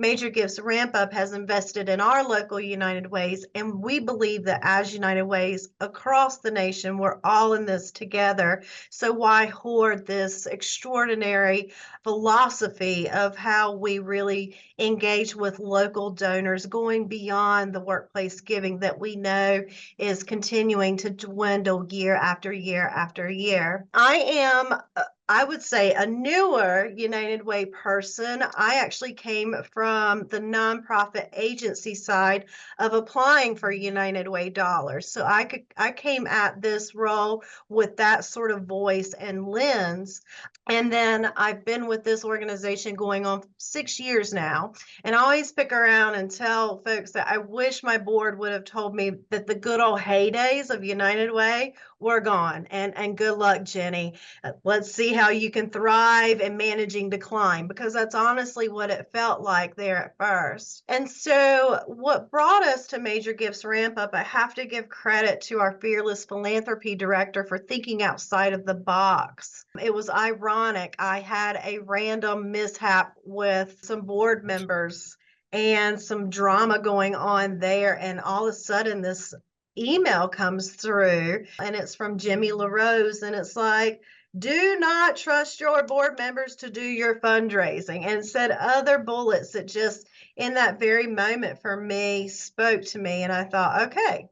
Major Gifts Ramp Up has invested in our local United Ways, and we believe that as United Ways across the nation, we're all in this together. So why hoard this extraordinary philosophy of how we really engage with local donors, going beyond the workplace giving that we know is continuing to dwindle year after year after year. I would say a newer United Way person. I actually came from the nonprofit agency side of applying for United Way dollars. So I came at this role with that sort of voice and lens. And then I've been with this organization going on 6 years now. And I always pick around and tell folks that I wish my board would have told me that the good old heydays of United Way were gone. And good luck, Jenny. Let's see how you can thrive in managing decline, because that's honestly what it felt like there at first. And so what brought us to Major Gifts Ramp Up, I have to give credit to our fearless philanthropy director for thinking outside of the box. It was ironic. I had a random mishap with some board members and some drama going on there, and all of a sudden this email comes through, and it's from Jimmy LaRose, and it's like, do not trust your board members to do your fundraising, and said other bullets that just in that very moment for me spoke to me. And I thought, okay,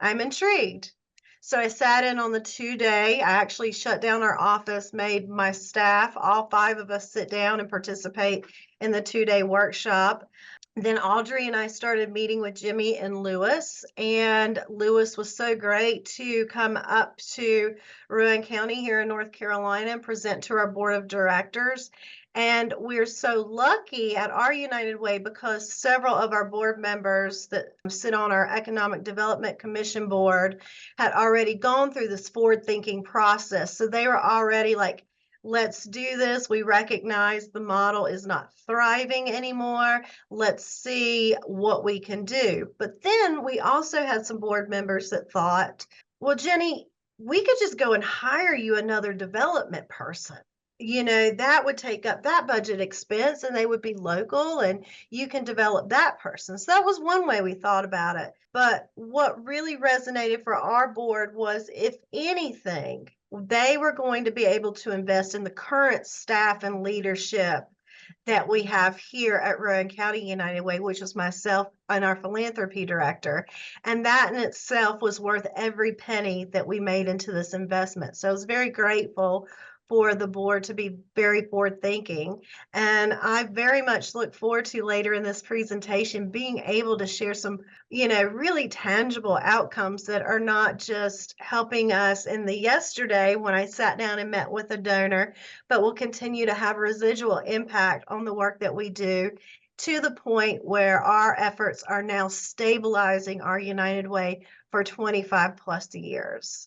I'm intrigued. So I sat in on the 2 day. I actually shut down our office, made my staff, all 5 of us, sit down and participate in the 2 day workshop. Then Audrey and I started meeting with Jimmy and Lewis, and Lewis was so great to come up to Rowan County here in North Carolina and present to our board of directors. And we're so lucky at our United Way because several of our board members that sit on our Economic Development Commission board had already gone through this forward-thinking process. So they were already like, let's do this. We recognize the model is not thriving anymore. Let's see what we can do. But then we also had some board members that thought, well, Jenny, we could just go and hire you another development person. That would take up that budget expense, and they would be local, and you can develop that person. So that was one way we thought about it. But what really resonated for our board was, if anything, they were going to be able to invest in the current staff and leadership that we have here at Rowan County United Way, which was myself and our philanthropy director. And that in itself was worth every penny that we made into this investment. So I was very grateful for the board to be very forward thinking. And I very much look forward to later in this presentation being able to share some, really tangible outcomes that are not just helping us in the yesterday when I sat down and met with a donor, but will continue to have residual impact on the work that we do, to the point where our efforts are now stabilizing our United Way for 25 plus years.